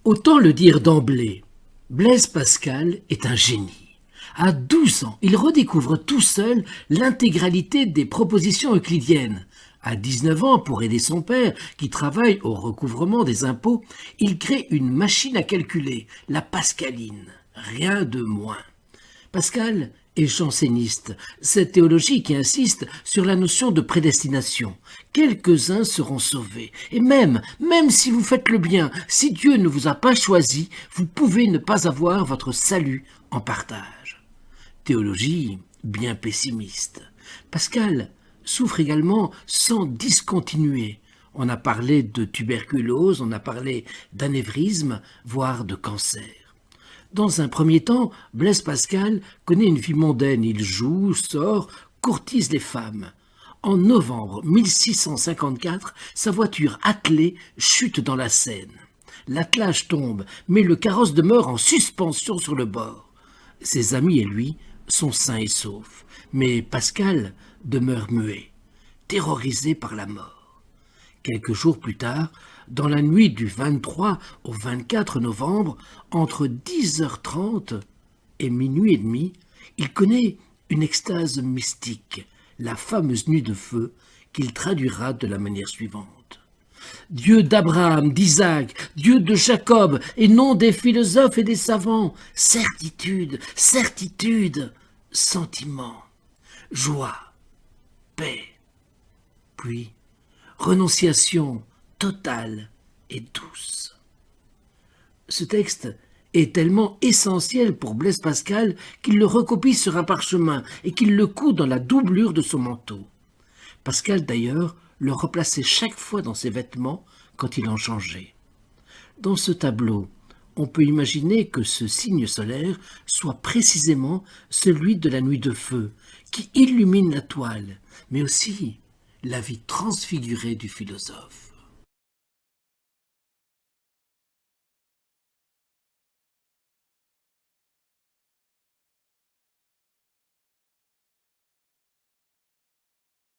Autant le dire d'emblée, Blaise Pascal est un génie. À 12 ans, il redécouvre tout seul l'intégralité des propositions euclidiennes. À 19 ans, pour aider son père, qui travaille au recouvrement des impôts, il crée une machine à calculer, la pascaline. Rien de moins. Pascal est janséniste, cette théologie qui insiste sur la notion de prédestination. Quelques-uns seront sauvés. Et même si vous faites le bien, si Dieu ne vous a pas choisi, vous pouvez ne pas avoir votre salut en partage. Théologie bien pessimiste. Pascal souffre également sans discontinuer. On a parlé de tuberculose, on a parlé d'anévrisme, voire de cancer. Dans un premier temps, Blaise Pascal connaît une vie mondaine. Il joue, sort, courtise les femmes. En novembre 1654, sa voiture attelée chute dans la Seine. L'attelage tombe, mais le carrosse demeure en suspension sur le bord. Ses amis et lui sont sains et saufs, mais Pascal demeure muet, terrorisé par la mort. Quelques jours plus tard, dans la nuit du 23 au 24 novembre, entre 10h30 et minuit et demi, il connaît une extase mystique, la fameuse nuit de feu, qu'il traduira de la manière suivante. Dieu d'Abraham, d'Isaac, Dieu de Jacob, et non des philosophes et des savants, certitude, certitude, sentiment, joie, paix, puis renonciation totale et douce. Ce texte est tellement essentiel pour Blaise Pascal qu'il le recopie sur un parchemin et qu'il le coud dans la doublure de son manteau. Pascal, d'ailleurs, le replaçait chaque fois dans ses vêtements quand il en changeait. Dans ce tableau, on peut imaginer que ce signe solaire soit précisément celui de la nuit de feu qui illumine la toile, mais aussi la vie transfigurée du philosophe.